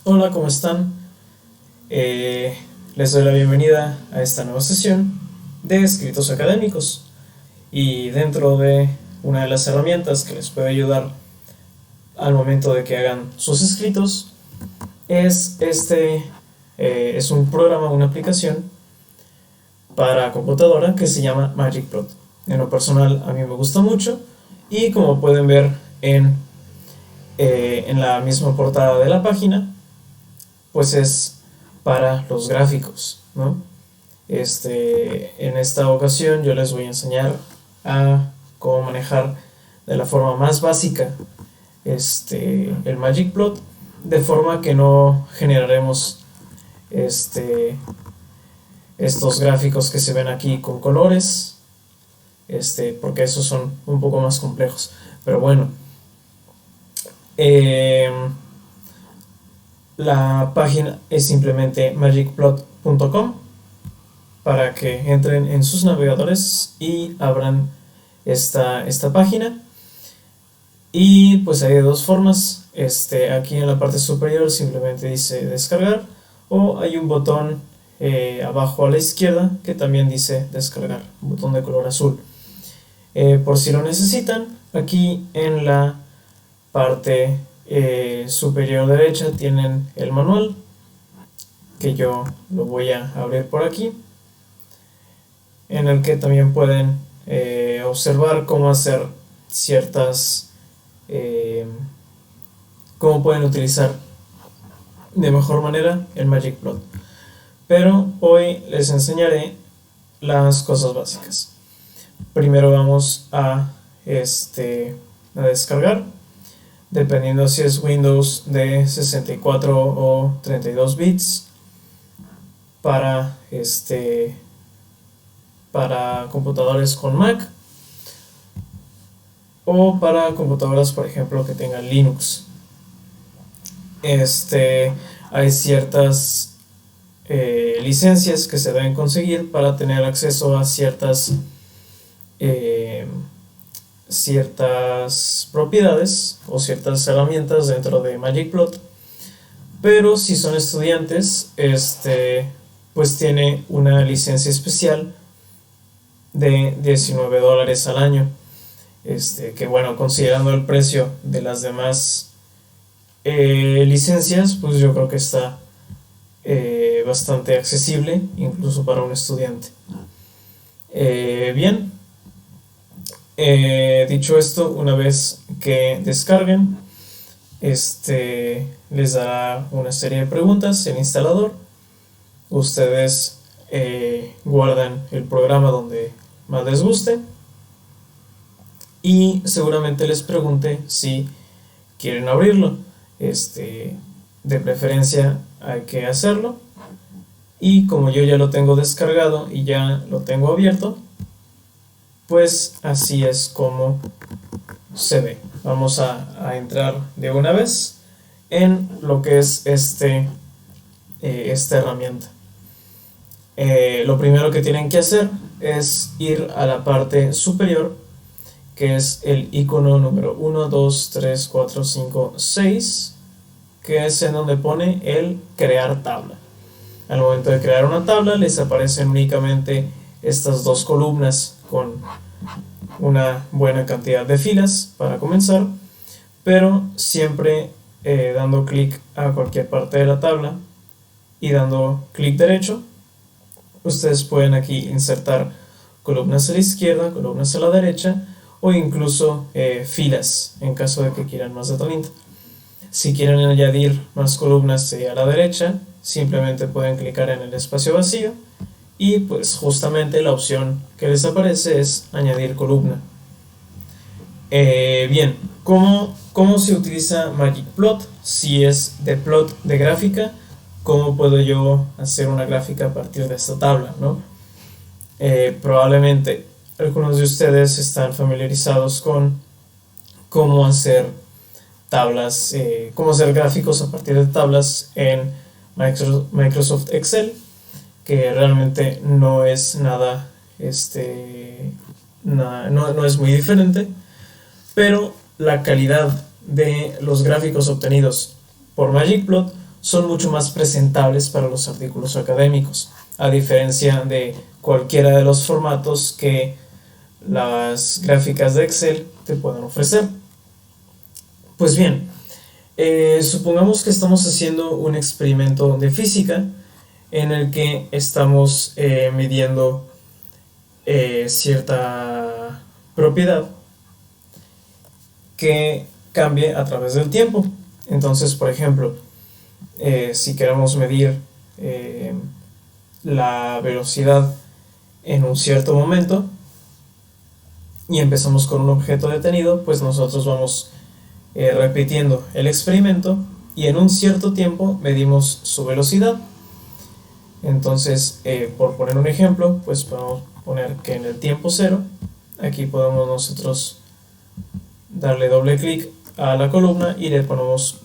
Hola, ¿cómo están? Les doy la bienvenida a esta nueva sesión de escritos académicos. Y dentro de una de las herramientas que les puede ayudar al momento de que hagan sus escritos es es un programa, una aplicación para computadora que se llama MagicPlot. En lo personal a mí me gusta mucho y como pueden ver en la misma portada de la página, pues es para los gráficos, ¿no? En esta ocasión yo les voy a enseñar a cómo manejar de la forma más básica el MagicPlot, de forma que no generaremos estos gráficos que se ven aquí con colores, porque esos son un poco más complejos. Pero bueno, la página es simplemente magicplot.com para que entren en sus navegadores y abran esta página. Y pues hay de dos formas. Aquí en la parte superior simplemente dice descargar, o hay un botón abajo a la izquierda que también dice descargar, un botón de color azul. Por si lo necesitan, aquí en la parte superior derecha tienen el manual, que yo lo voy a abrir por aquí, en el que también pueden observar cómo hacer cómo pueden utilizar de mejor manera el MagicPlot. Pero hoy les enseñaré las cosas básicas. Primero vamos a descargar, dependiendo si es Windows de 64 o 32 bits, para computadores con Mac, o para computadoras, por ejemplo, que tengan Linux. Hay ciertas licencias que se deben conseguir para tener acceso a ciertas propiedades o ciertas herramientas dentro de MagicPlot. Pero si son estudiantes, pues tiene una licencia especial de $19 al año, que bueno, considerando el precio de las demás licencias, pues yo creo que está bastante accesible incluso para un estudiante. Bien, dicho esto, una vez que descarguen, les dará una serie de preguntas el instalador. Ustedes guardan el programa donde más les guste y seguramente les pregunte si quieren abrirlo. De preferencia hay que hacerlo, y como yo ya lo tengo descargado y ya lo tengo abierto, pues así es como se ve. Vamos a entrar de una vez en lo que es esta herramienta. Lo primero que tienen que hacer es ir a la parte superior, que es el icono número 1, 2, 3, 4, 5, 6, que es en donde pone el crear tabla. Al momento de crear una tabla les aparecen únicamente estas dos columnas con una buena cantidad de filas para comenzar, pero siempre dando clic a cualquier parte de la tabla y dando clic derecho, ustedes pueden aquí insertar columnas a la izquierda, columnas a la derecha, o incluso filas en caso de que quieran más detalliento. Si quieren añadir más columnas a la derecha, simplemente pueden clicar en el espacio vacío y pues justamente la opción que les aparece es añadir columna. Bien, ¿cómo se utiliza MagicPlot? Si es de plot de gráfica, ¿cómo puedo yo hacer una gráfica a partir de esta tabla, ¿no? Probablemente algunos de ustedes están familiarizados con cómo hacer tablas, cómo hacer gráficos a partir de tablas en Microsoft Excel, que realmente no es nada, no es muy diferente, pero la calidad de los gráficos obtenidos por MagicPlot son mucho más presentables para los artículos académicos, a diferencia de cualquiera de los formatos que las gráficas de Excel te pueden ofrecer. Pues bien, supongamos que estamos haciendo un experimento de física en el que estamos midiendo cierta propiedad que cambie a través del tiempo. Entonces, por ejemplo, si queremos medir la velocidad en un cierto momento y empezamos con un objeto detenido, pues nosotros vamos repitiendo el experimento y en un cierto tiempo medimos su velocidad. Entonces, por poner un ejemplo, pues podemos poner que en el tiempo cero, aquí podemos nosotros darle doble clic a la columna y le podemos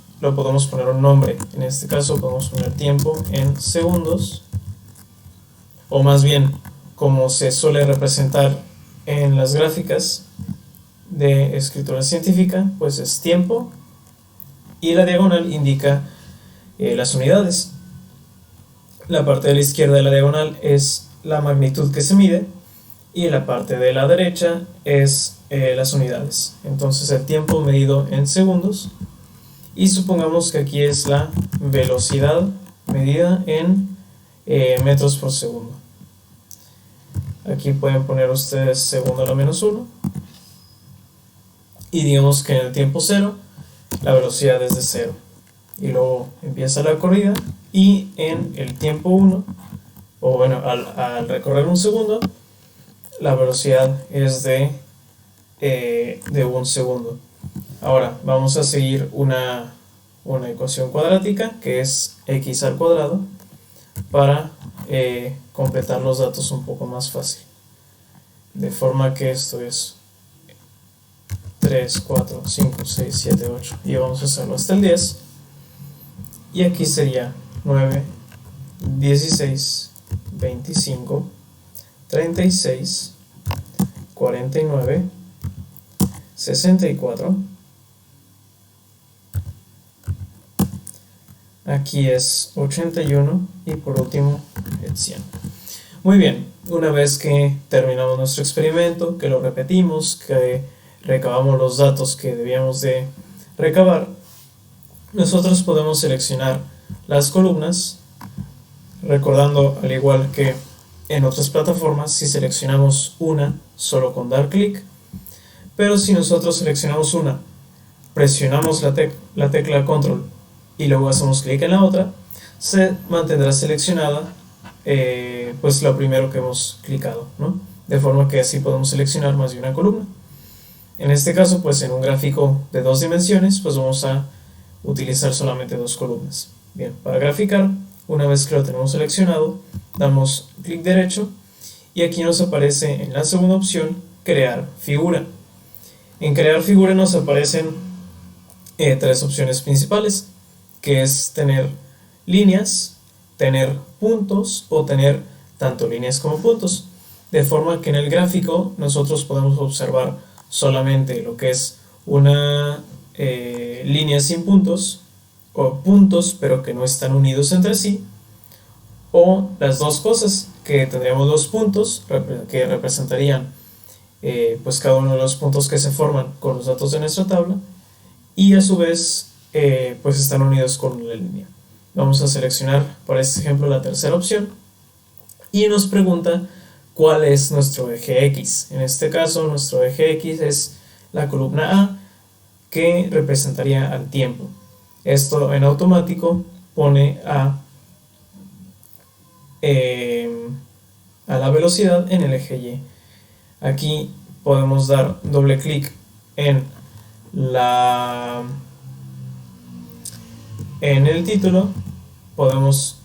poner un nombre. En este caso podemos poner tiempo en segundos, o más bien, como se suele representar en las gráficas de escritura científica, pues es tiempo, y la diagonal indica las unidades. La parte de la izquierda de la diagonal es la magnitud que se mide y la parte de la derecha es las unidades. Entonces el tiempo medido en segundos, y supongamos que aquí es la velocidad medida en metros por segundo. Aquí pueden poner ustedes segundo a la menos 1 y digamos que en el tiempo cero la velocidad es de 0 y luego empieza la corrida, y en el tiempo 1, o bueno, al recorrer un segundo, la velocidad es de 1 segundo. Ahora vamos a seguir una ecuación cuadrática que es x al cuadrado para completar los datos un poco más fácil, de forma que esto es 3, 4, 5, 6, 7, 8 y vamos a hacerlo hasta el 10, y aquí sería 9, 16, 25, 36, 49, 64, aquí es 81 y por último el 100. Muy bien, una vez que terminamos nuestro experimento, que lo repetimos, que recabamos los datos que debíamos de recabar, nosotros podemos seleccionar las columnas, recordando, al igual que en otras plataformas, si seleccionamos una solo con dar clic, pero si nosotros seleccionamos una, presionamos la tecla control y luego hacemos clic en la otra, se mantendrá seleccionada pues lo primero que hemos clicado, ¿no? De forma que así podemos seleccionar más de una columna. En este caso, pues en un gráfico de 2 dimensiones, pues vamos a utilizar solamente 2 columnas. Bien, para graficar, una vez que lo tenemos seleccionado, damos clic derecho y aquí nos aparece en la segunda opción crear figura. En crear figura nos aparecen 3 opciones principales, que es tener líneas, tener puntos o tener tanto líneas como puntos, de forma que en el gráfico nosotros podemos observar solamente lo que es una línea sin puntos, o puntos pero que no están unidos entre sí, o las dos cosas, que tendríamos 2 puntos que representarían pues cada uno de los puntos que se forman con los datos de nuestra tabla, y a su vez pues están unidos con una línea. Vamos a seleccionar para este ejemplo la tercera opción y nos pregunta cuál es nuestro eje X. En este caso nuestro eje X es la columna A, que representaría al tiempo. Esto en automático pone a la velocidad en el eje Y. Aquí podemos dar doble clic en el título, podemos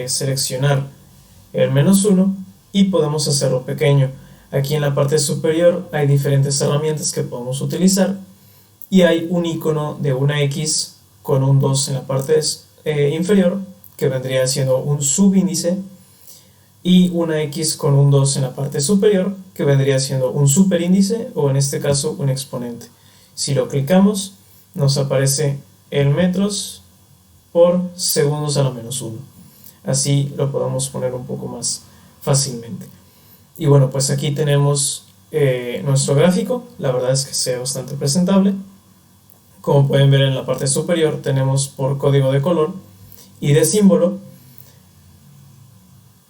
seleccionar el -1 y podemos hacerlo pequeño. Aquí en la parte superior hay diferentes herramientas que podemos utilizar y hay un icono de una X con un 2 en la parte inferior, que vendría siendo un subíndice, y una X con un 2 en la parte superior, que vendría siendo un superíndice, o en este caso un exponente. Si lo clicamos nos aparece el metros por segundos a la menos 1. Así lo podemos poner un poco más fácilmente. Y bueno, pues aquí tenemos nuestro gráfico. La verdad es que se ve bastante presentable. Como pueden ver en la parte superior tenemos por código de color y de símbolo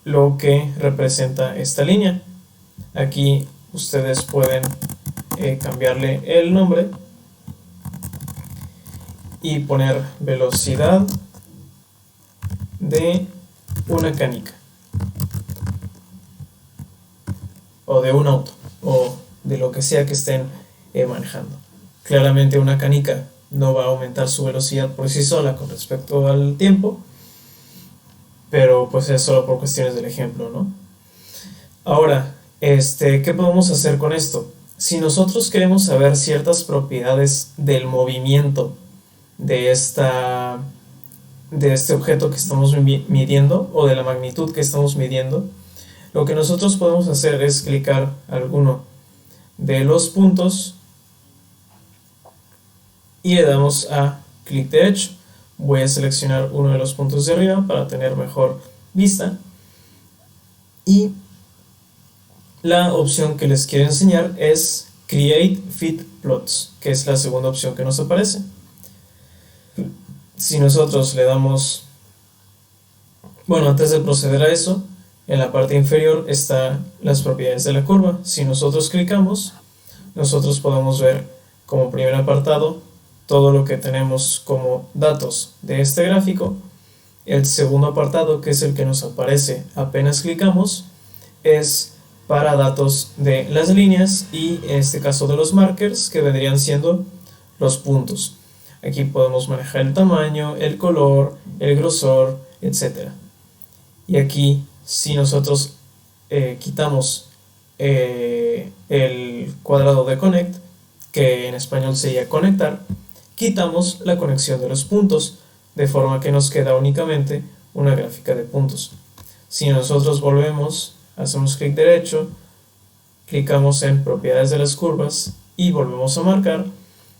lo que representa esta línea. Aquí ustedes pueden cambiarle el nombre y poner velocidad de una canica o de un auto o de lo que sea que estén manejando. Claramente una canica no va a aumentar su velocidad por sí sola con respecto al tiempo, pero pues es solo por cuestiones del ejemplo, ¿no? Ahora, ¿qué podemos hacer con esto? Si nosotros queremos saber ciertas propiedades del movimiento de este objeto que estamos midiendo o de la magnitud que estamos midiendo, lo que nosotros podemos hacer es clicar alguno de los puntos y le damos a clic derecho. Voy a seleccionar uno de los puntos de arriba para tener mejor vista, y la opción que les quiero enseñar es Create Fit Plots, que es la segunda opción que nos aparece. Si nosotros le damos, bueno, antes de proceder a eso, en la parte inferior están las propiedades de la curva. Si nosotros clicamos, nosotros podemos ver como primer apartado todo lo que tenemos como datos de este gráfico. El segundo apartado, que es el que nos aparece apenas clicamos, es para datos de las líneas y en este caso de los markers, que vendrían siendo los puntos. Aquí podemos manejar el tamaño, el color, el grosor, etc. Y aquí, si nosotros quitamos el cuadrado de connect, que en español sería conectar, quitamos la conexión de los puntos, de forma que nos queda únicamente una gráfica de puntos. Si nosotros volvemos, hacemos clic derecho, clicamos en propiedades de las curvas y volvemos a marcar,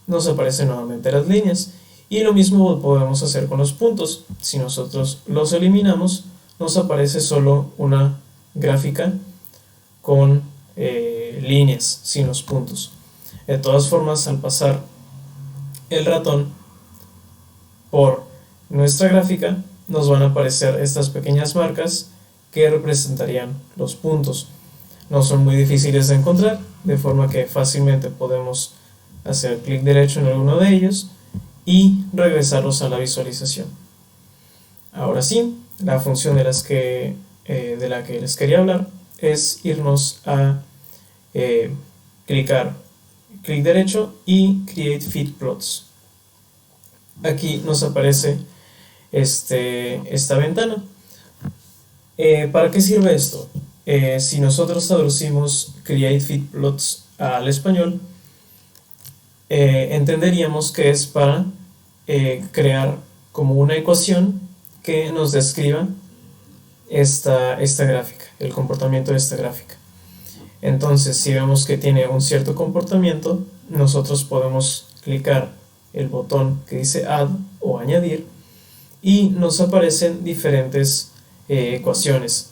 nos aparecen nuevamente las líneas. Y lo mismo podemos hacer con los puntos. Si nosotros los eliminamos, nos aparece solo una gráfica con líneas, sin los puntos. De todas formas, al pasar el ratón por nuestra gráfica, nos van a aparecer estas pequeñas marcas que representarían los puntos. No son muy difíciles de encontrar, de forma que fácilmente podemos hacer clic derecho en alguno de ellos y regresarlos a la visualización. Ahora sí, la función de la que les quería hablar es irnos a clic derecho y Create Fit Plots. Aquí nos aparece esta ventana. ¿Para qué sirve esto? Si nosotros traducimos Create Fit Plots al español, entenderíamos que es para crear como una ecuación que nos describa esta gráfica, el comportamiento de esta gráfica. Entonces, si vemos que tiene un cierto comportamiento, nosotros podemos clicar el botón que dice Add o Añadir y nos aparecen diferentes ecuaciones.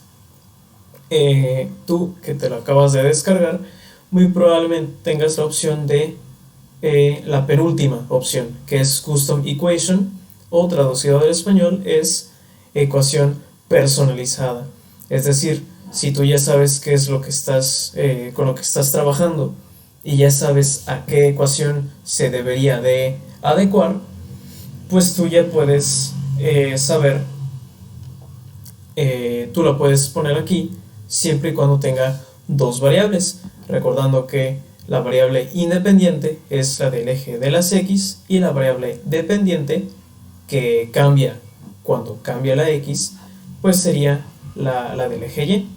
Tú que te lo acabas de descargar, muy probablemente tengas la opción de la penúltima opción, que es Custom Equation, o traducido al español es ecuación personalizada. Es decir, si tú ya sabes qué es lo que con lo que estás trabajando y ya sabes a qué ecuación se debería de adecuar, pues tú ya puedes saber, tú lo puedes poner aquí siempre y cuando tenga dos variables, recordando que la variable independiente es la del eje de las X y la variable dependiente, que cambia cuando cambia la X, pues sería la del eje Y.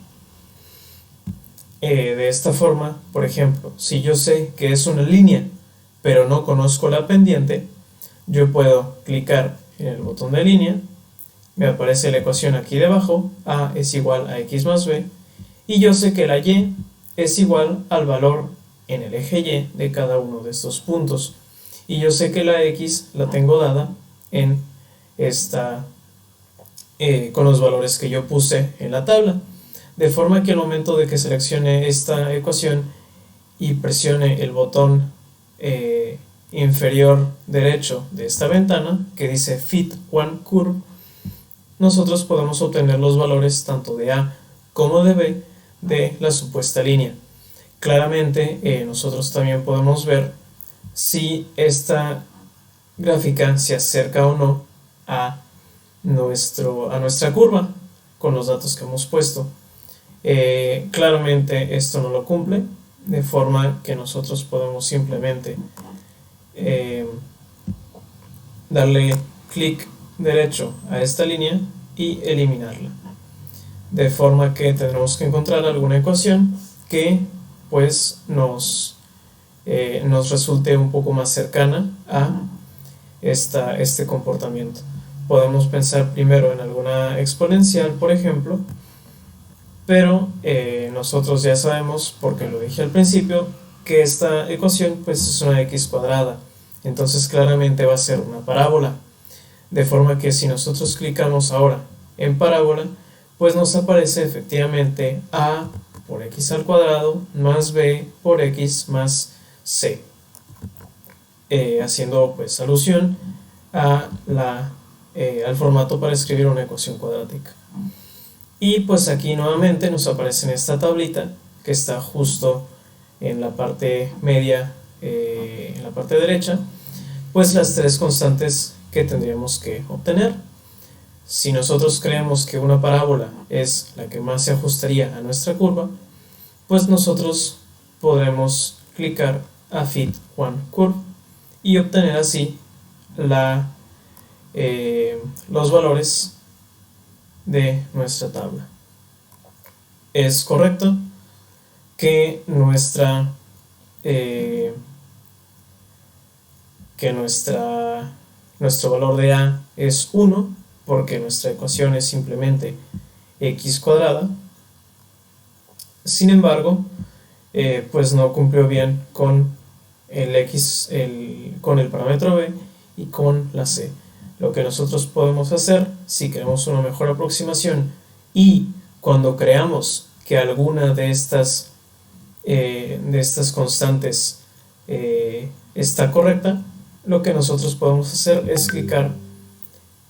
De esta forma, por ejemplo, si yo sé que es una línea pero no conozco la pendiente, yo puedo clicar en el botón de línea, me aparece la ecuación aquí debajo, a es igual a x más b, y yo sé que la y es igual al valor en el eje y de cada uno de estos puntos, y yo sé que la x la tengo dada en con los valores que yo puse en la tabla, de forma que al momento de que seleccione esta ecuación y presione el botón inferior derecho de esta ventana que dice Fit One Curve, nosotros podemos obtener los valores tanto de A como de B de la supuesta línea. Claramente nosotros también podemos ver si esta gráfica se acerca o no a nuestra curva con los datos que hemos puesto. Claramente esto no lo cumple, de forma que nosotros podemos simplemente darle clic derecho a esta línea y eliminarla, de forma que tendremos que encontrar alguna ecuación que pues nos resulte un poco más cercana a este comportamiento. Podemos pensar primero en alguna exponencial, por ejemplo, pero nosotros ya sabemos, porque lo dije al principio, que esta ecuación pues es una x cuadrada, entonces claramente va a ser una parábola, de forma que si nosotros clicamos ahora en parábola, pues nos aparece efectivamente a por x al cuadrado más b por x más c, haciendo pues alusión a al formato para escribir una ecuación cuadrática. Y pues aquí nuevamente nos aparece en esta tablita que está justo en la parte media, en la parte derecha, pues las tres constantes que tendríamos que obtener. Si nosotros creemos que una parábola es la que más se ajustaría a nuestra curva, pues nosotros podremos clicar a Fit One Curve y obtener así los valores de nuestra tabla. Es correcto que nuestro valor de A es 1, porque nuestra ecuación es simplemente x cuadrada. Sin embargo, pues no cumplió bien con con el parámetro B y con la C. Lo que nosotros podemos hacer, si queremos una mejor aproximación y cuando creamos que alguna de estas constantes está correcta, lo que nosotros podemos hacer es clicar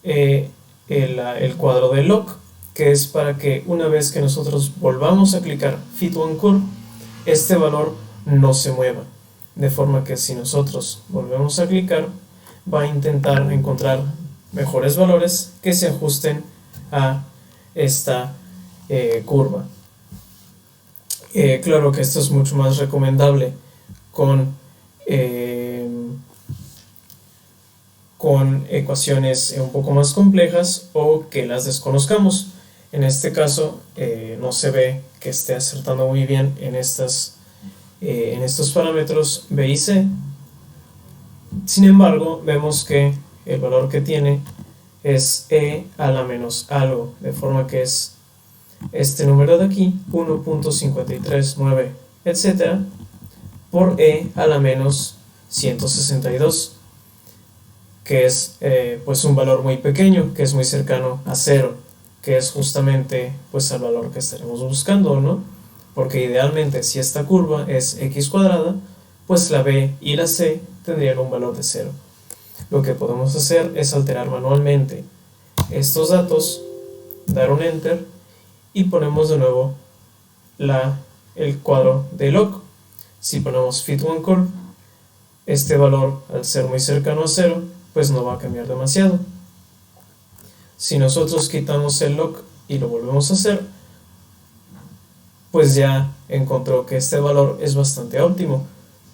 el cuadro de log, que es para que una vez que nosotros volvamos a clicar Fit One Curve, este valor no se mueva, de forma que si nosotros volvemos a clicar, va a intentar encontrar mejores valores que se ajusten a esta curva. Claro que esto es mucho más recomendable con ecuaciones un poco más complejas o que las desconozcamos. En este caso no se ve que esté acertando muy bien en estos parámetros B y C. Sin embargo, vemos que el valor que tiene es e a la menos algo, de forma que es este número de aquí, 1.539, etcétera, por e a la menos 162, que es pues un valor muy pequeño, que es muy cercano a 0, que es justamente pues el valor que estaremos buscando, ¿no? Porque idealmente si esta curva es x cuadrada, pues la b y la c tendrían un valor de 0. Lo que podemos hacer es alterar manualmente estos datos, dar un enter y ponemos de nuevo el cuadro de log. Si ponemos Fit One Curve, este valor, al ser muy cercano a 0, pues no va a cambiar demasiado. Si nosotros quitamos el log y lo volvemos a hacer, pues ya encontró que este valor es bastante óptimo,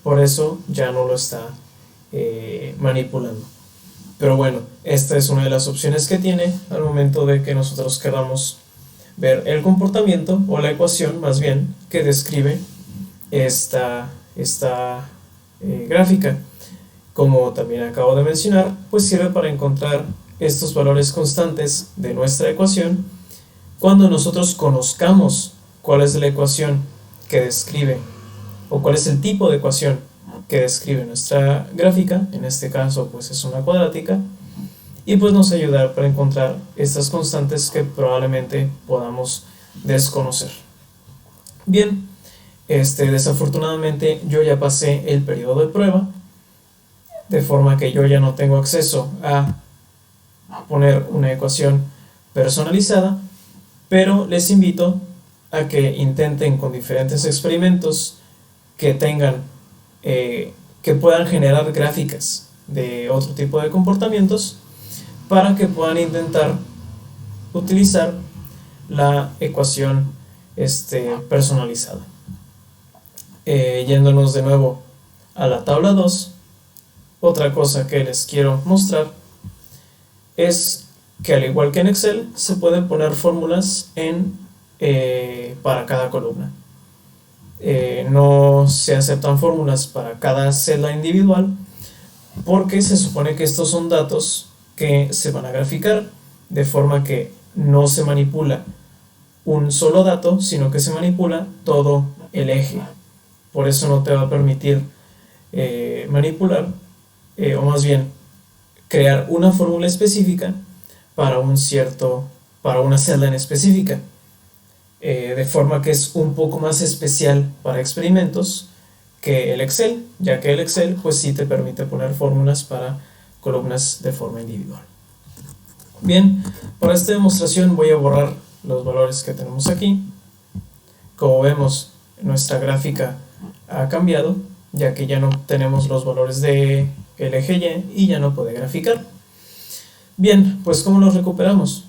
por eso ya no lo está manipulando. Pero bueno, esta es una de las opciones que tiene al momento de que nosotros queramos ver el comportamiento o la ecuación más bien que describe esta gráfica. Como también acabo de mencionar, pues sirve para encontrar estos valores constantes de nuestra ecuación cuando nosotros conozcamos cuál es la ecuación que describe o cuál es el tipo de ecuación que describe nuestra gráfica. En este caso pues es una cuadrática, y pues nos ayudará para encontrar estas constantes que probablemente podamos desconocer. Bien, desafortunadamente yo ya pasé el periodo de prueba, de forma que yo ya no tengo acceso a poner una ecuación personalizada, pero les invito a que intenten con diferentes experimentos que tengan, que puedan generar gráficas de otro tipo de comportamientos para que puedan intentar utilizar la ecuación personalizada. Yéndonos de nuevo a la tabla 2, otra cosa que les quiero mostrar es que al igual que en Excel se pueden poner fórmulas para cada columna. No se aceptan fórmulas para cada celda individual porque se supone que estos son datos que se van a graficar, de forma que no se manipula un solo dato, sino que se manipula todo el eje. Por eso no te va a permitir manipular, o más bien crear una fórmula específica para una celda en específica, de forma que es un poco más especial para experimentos que el Excel, ya que el Excel pues sí te permite poner fórmulas para columnas de forma individual. Bien, para esta demostración voy a borrar los valores que tenemos aquí. Como vemos, nuestra gráfica ha cambiado, ya que ya no tenemos los valores del eje Y y ya no puede graficar. Bien, pues ¿cómo los recuperamos?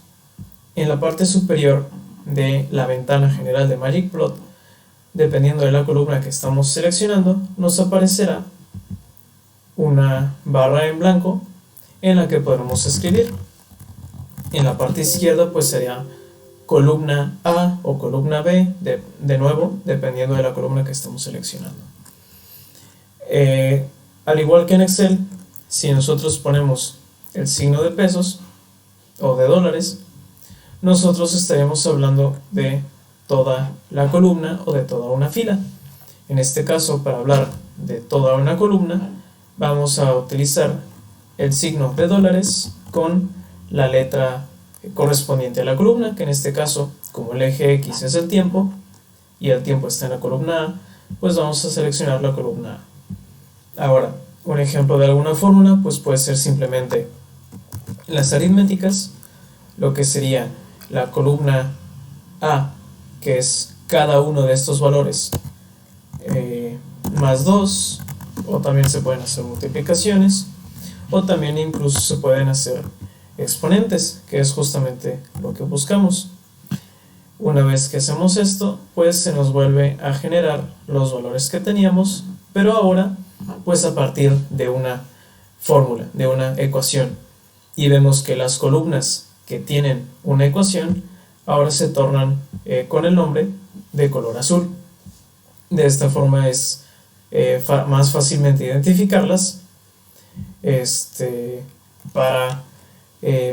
En la parte superior de la ventana general de Magicplot, dependiendo de la columna que estamos seleccionando, nos aparecerá una barra en blanco en la que podremos escribir. En la parte izquierda pues sería columna A o columna B, de nuevo, dependiendo de la columna que estamos seleccionando. Al igual que en Excel, si nosotros ponemos el signo de pesos o de dólares, nosotros estaríamos hablando de toda la columna o de toda una fila. En este caso, para hablar de toda una columna, vamos a utilizar el signo de dólares con la letra correspondiente a la columna, que en este caso, como el eje X es el tiempo y el tiempo está en la columna A, pues vamos a seleccionar la columna A. Ahora, un ejemplo de alguna fórmula pues puede ser simplemente las aritméticas, lo que sería la columna A, que es cada uno de estos valores, más 2, o también se pueden hacer multiplicaciones, o también incluso se pueden hacer exponentes, que es justamente lo que buscamos. Una vez que hacemos esto, pues se nos vuelve a generar los valores que teníamos, pero ahora pues a partir de una fórmula, de una ecuación, y vemos que las columnas que tienen una ecuación ahora se tornan con el nombre de color azul. De esta forma es más fácilmente identificarlas para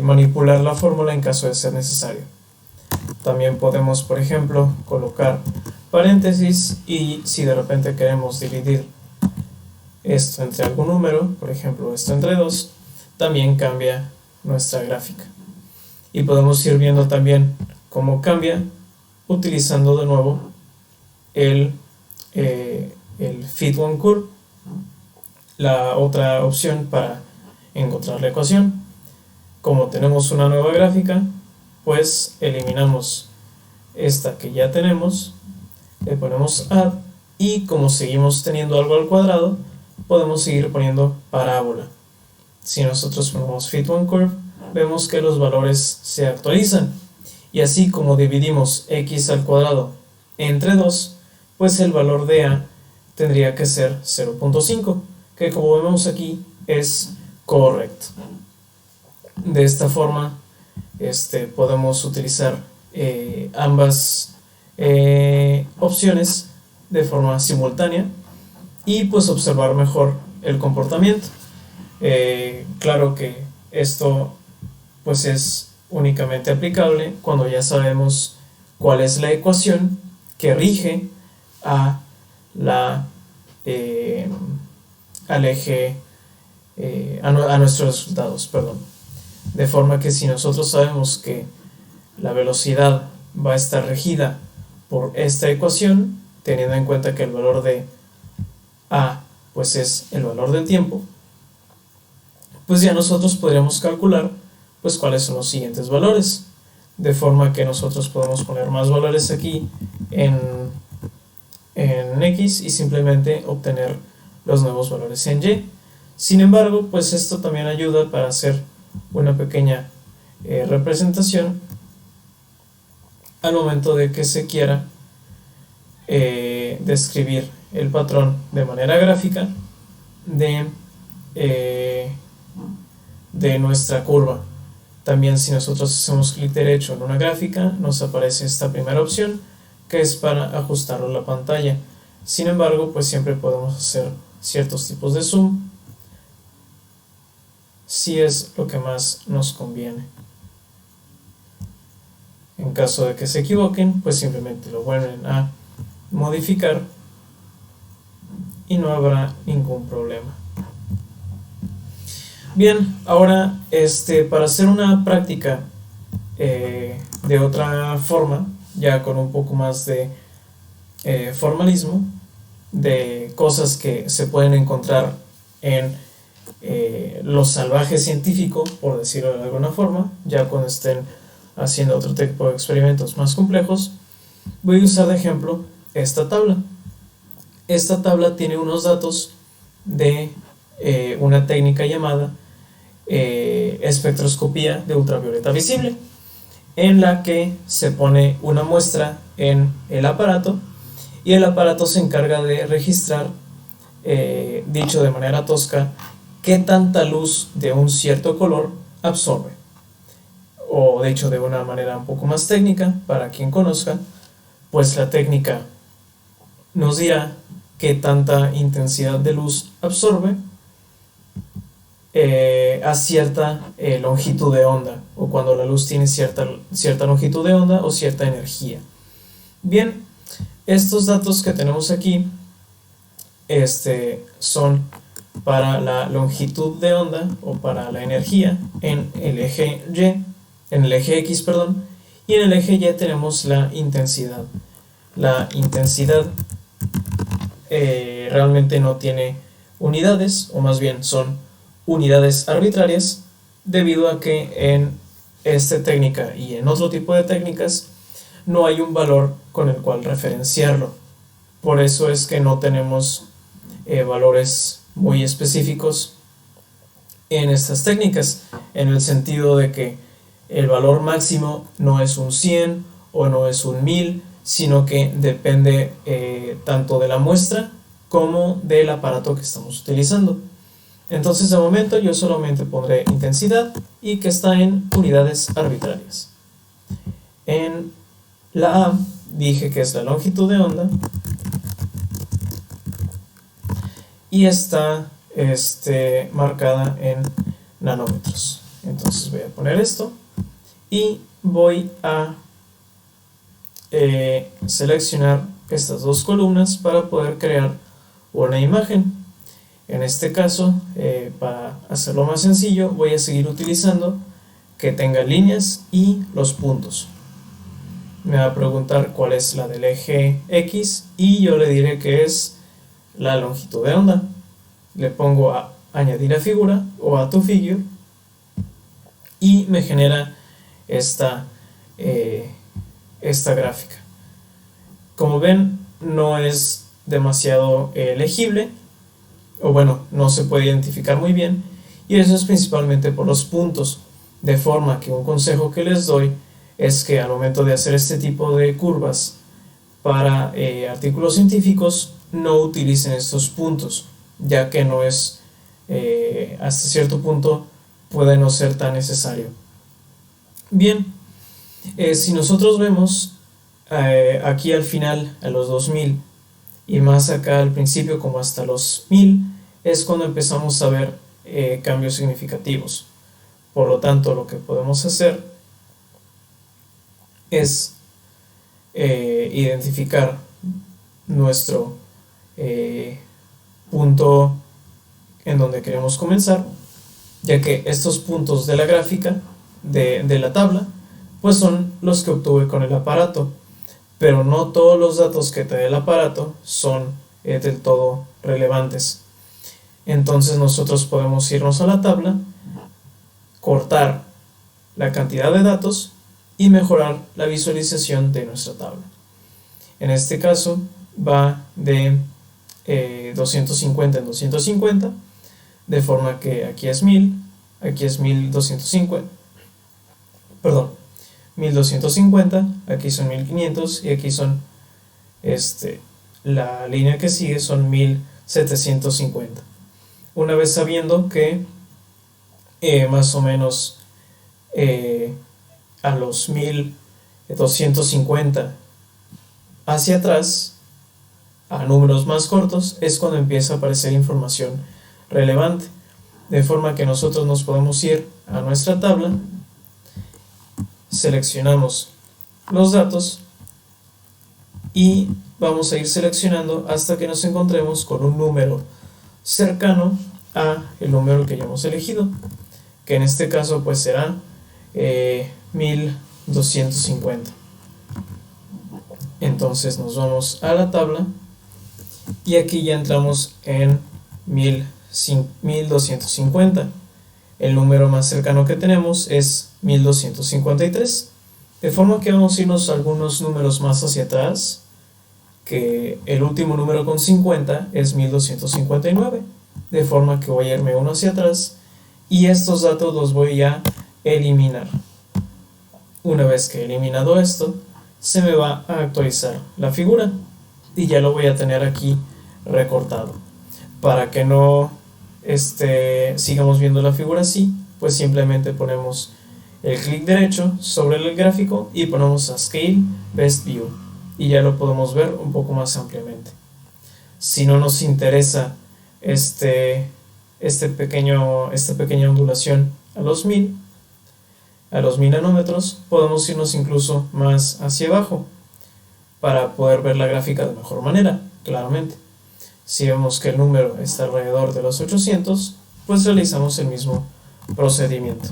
manipular la fórmula en caso de ser necesario. También podemos, por ejemplo, colocar paréntesis, y si de repente queremos dividir esto entre algún número, por ejemplo esto entre 2, también cambia nuestra gráfica. Y podemos ir viendo también cómo cambia utilizando de nuevo el Fit One Curve, la otra opción para encontrar la ecuación. Como tenemos una nueva gráfica, pues eliminamos esta que ya tenemos, le ponemos Add, y como seguimos teniendo algo al cuadrado, podemos seguir poniendo parábola. Si nosotros ponemos Fit One Curve, vemos que los valores se actualizan, y así como dividimos x al cuadrado entre 2, pues el valor de A tendría que ser 0.5, que como vemos aquí es correcto. De esta forma podemos utilizar ambas opciones de forma simultánea y pues observar mejor el comportamiento. Claro que esto pues es únicamente aplicable cuando ya sabemos cuál es la ecuación que rige al eje, a nuestros resultados, perdón. De forma que si nosotros sabemos que la velocidad va a estar regida por esta ecuación, teniendo en cuenta que el valor de a pues es el valor del tiempo, pues ya nosotros podríamos calcular pues cuáles son los siguientes valores, de forma que nosotros podemos poner más valores aquí en X y simplemente obtener los nuevos valores en Y. Sin embargo, pues esto también ayuda para hacer una pequeña representación al momento de que se quiera describir el patrón de manera gráfica de nuestra curva. También si nosotros hacemos clic derecho en una gráfica, nos aparece esta primera opción, que es para ajustarlo a la pantalla. Sin embargo, pues siempre podemos hacer ciertos tipos de zoom si es lo que más nos conviene. En caso de que se equivoquen, pues simplemente lo vuelven a modificar y no habrá ningún problema. Bien, ahora para hacer una práctica de otra forma, ya con un poco más de formalismo, de cosas que se pueden encontrar en lo salvaje científico, por decirlo de alguna forma, ya cuando estén haciendo otro tipo de experimentos más complejos, voy a usar de ejemplo esta tabla. Esta tabla tiene unos datos de una técnica llamada espectroscopía de ultravioleta visible, en la que se pone una muestra en el aparato y el aparato se encarga de registrar, dicho de manera tosca, qué tanta luz de un cierto color absorbe. O dicho de una manera un poco más técnica, para quien conozca, pues la técnica nos dirá qué tanta intensidad de luz absorbe a cierta longitud de onda, o cuando la luz tiene cierta longitud de onda o cierta energía. Bien, estos datos que tenemos aquí son para la longitud de onda o para la energía en el eje X, y en el eje Y tenemos la intensidad. La intensidad realmente no tiene unidades, o más bien son unidades arbitrarias, debido a que en esta técnica y en otro tipo de técnicas no hay un valor con el cual referenciarlo. Por eso es que no tenemos valores muy específicos en estas técnicas, en el sentido de que el valor máximo no es un 100 o no es un 1000, sino que depende tanto de la muestra como del aparato que estamos utilizando. Entonces de momento yo solamente pondré intensidad y que está en unidades arbitrarias. En la A dije que es la longitud de onda y está marcada en nanómetros. Entonces voy a poner esto y voy a seleccionar estas dos columnas para poder crear una imagen. En este caso, para hacerlo más sencillo, voy a seguir utilizando que tenga líneas y los puntos. Me va a preguntar cuál es la del eje X y yo le diré que es la longitud de onda. Le pongo a añadir a figura o a to figure y me genera esta gráfica. Como ven, no es demasiado legible, o bueno, no se puede identificar muy bien, y eso es principalmente por los puntos, de forma que un consejo que les doy es que al momento de hacer este tipo de curvas para artículos científicos no utilicen estos puntos, ya que no es, hasta cierto punto puede no ser tan necesario. Bien, si nosotros vemos aquí al final a los 2000 y más acá al principio como hasta los 1000, es cuando empezamos a ver cambios significativos. Por lo tanto, lo que podemos hacer es identificar nuestro punto en donde queremos comenzar ya que estos puntos de la gráfica de la tabla pues son los que obtuve con el aparato, pero no todos los datos que te dé el aparato son del todo relevantes. Entonces nosotros podemos irnos a la tabla, cortar la cantidad de datos y mejorar la visualización de nuestra tabla. En este caso va de 250 en 250, de forma que aquí es 1000, aquí es 1250, perdón, 1250, aquí son 1500 y aquí son la línea que sigue son 1750. Una vez sabiendo que más o menos a los 1250 hacia atrás, a números más cortos, es cuando empieza a aparecer información relevante, de forma que nosotros nos podemos ir a nuestra tabla, seleccionamos los datos y vamos a ir seleccionando hasta que nos encontremos con un número cercano a el número que ya hemos elegido, que en este caso pues será 1250. Entonces nos vamos a la tabla y aquí ya entramos en 1250. El número más cercano que tenemos es 1253, de forma que vamos a irnos algunos números más hacia atrás, que el último número con 50 es 1259, de forma que voy a irme uno hacia atrás y estos datos los voy a eliminar. Una vez que he eliminado esto, se me va a actualizar la figura y ya lo voy a tener aquí recortado. Para que no sigamos viendo la figura así, pues simplemente ponemos el clic derecho sobre el gráfico y ponemos a Scale Best View y ya lo podemos ver un poco más ampliamente. Si no nos interesa esta pequeña ondulación a los 1000 nanómetros, podemos irnos incluso más hacia abajo para poder ver la gráfica de mejor manera, claramente. Si vemos que el número está alrededor de los 800, pues realizamos el mismo procedimiento.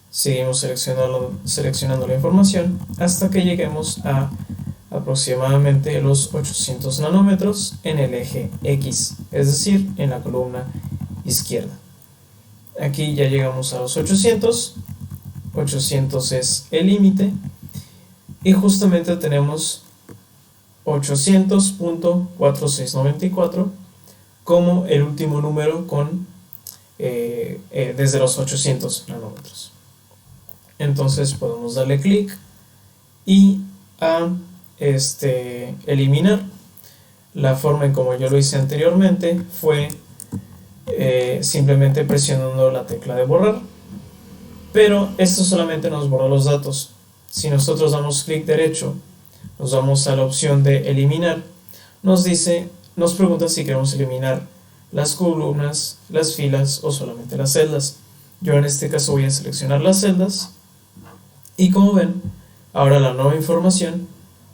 Seguimos seleccionando la información hasta que lleguemos a aproximadamente los 800 nanómetros en el eje X, es decir, en la columna izquierda. Aquí ya llegamos a los 800 es el límite y justamente tenemos 800.4694 como el último número desde los 800 nanómetros. Entonces podemos darle clic y a eliminar. La forma en como yo lo hice anteriormente fue simplemente presionando la tecla de borrar, pero esto solamente nos borra los datos. Si nosotros damos clic derecho, nos vamos a la opción de eliminar, nos pregunta si queremos eliminar las columnas, las filas o solamente las celdas. Yo en este caso voy a seleccionar las celdas y como ven, ahora la nueva información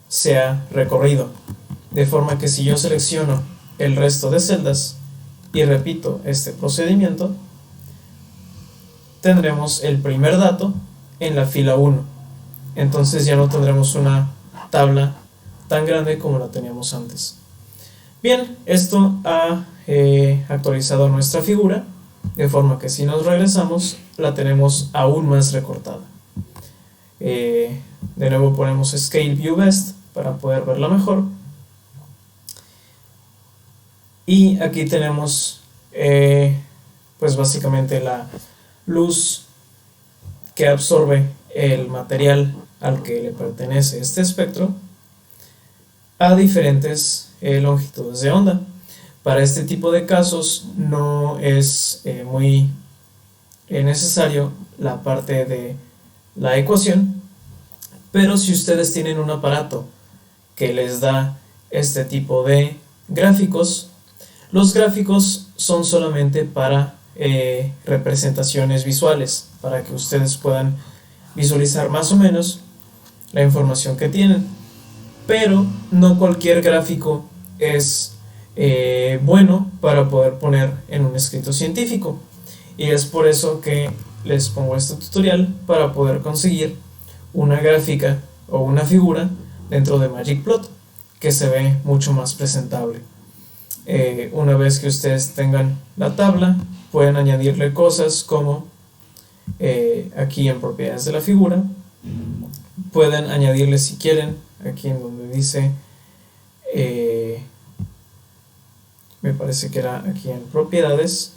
se ha recorrido, de forma que si yo selecciono el resto de celdas y repito este procedimiento, tendremos el primer dato en la fila 1. Entonces ya no tendremos una tabla tan grande como la teníamos antes. Bien, esto ha actualizado nuestra figura, de forma que si nos regresamos la tenemos aún más recortada. De nuevo ponemos Scale View Best para poder verla mejor. Y aquí tenemos pues básicamente la luz que absorbe el material al que le pertenece este espectro a diferentes longitudes de onda. Para este tipo de casos no es muy necesario la parte de la ecuación, pero si ustedes tienen un aparato que les da este tipo de gráficos, los gráficos son solamente para representaciones visuales, para que ustedes puedan visualizar más o menos la información que tienen, pero no cualquier gráfico es bueno para poder poner en un escrito científico. y es por eso que les pongo este tutorial para poder conseguir una gráfica o una figura dentro de Magicplot que se ve mucho más presentable. Una vez que ustedes tengan la tabla, pueden añadirle cosas como aquí en propiedades de la figura, pueden añadirle, si quieren, aquí en donde dice me parece que era aquí en propiedades,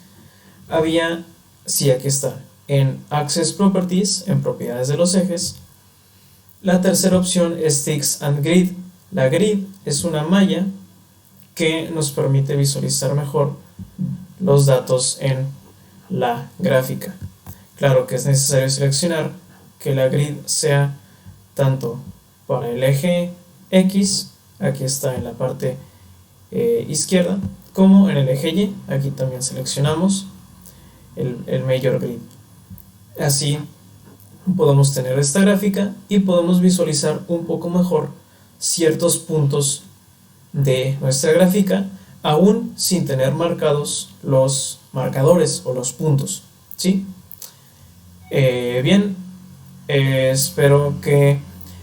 había, sí, aquí está, en Access Properties, en propiedades de los ejes. La tercera opción es Sticks and Grid. La grid es una malla que nos permite visualizar mejor los datos en la gráfica. Claro que es necesario seleccionar que la grid sea tanto para el eje X, aquí está en la parte izquierda, como en el eje Y, aquí también seleccionamos el Major Grid. Así podemos tener esta gráfica y podemos visualizar un poco mejor ciertos puntos de nuestra gráfica, aún sin tener marcados los marcadores o los puntos, ¿sí? Bien, espero que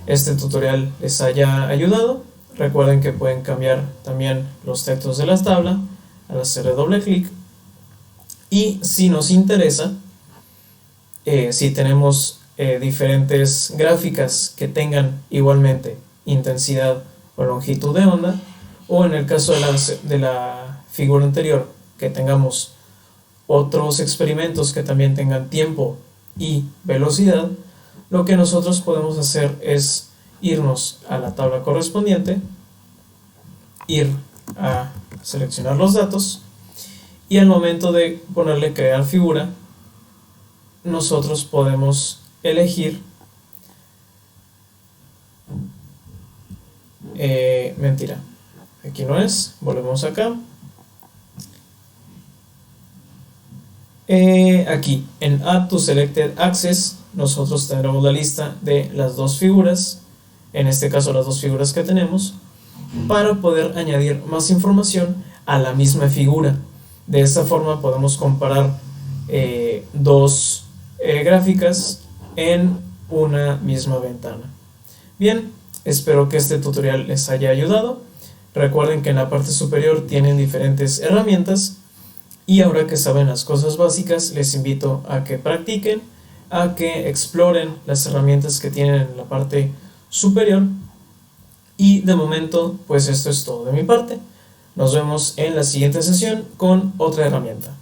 este tutorial les haya ayudado. Recuerden que pueden cambiar también los textos de la tabla al hacerle doble clic, y si nos interesa, si tenemos diferentes gráficas que tengan igualmente intensidad o longitud de onda, o en el caso de la figura anterior, que tengamos otros experimentos que también tengan tiempo y velocidad, lo que nosotros podemos hacer es irnos a la tabla correspondiente, ir a seleccionar los datos, y al momento de ponerle crear figura, nosotros podemos elegir mentira, aquí no es, volvemos acá, aquí en Add to Selected Access nosotros tendremos la lista de las dos figuras, en este caso las dos figuras que tenemos, para poder añadir más información a la misma figura. De esta forma podemos comparar dos gráficas en una misma ventana. Bien, espero que este tutorial les haya ayudado. Recuerden que en la parte superior tienen diferentes herramientas, y ahora que saben las cosas básicas, les invito a que practiquen, a que exploren las herramientas que tienen en la parte superior. Y de momento, pues esto es todo de mi parte. Nos vemos en la siguiente sesión con otra herramienta.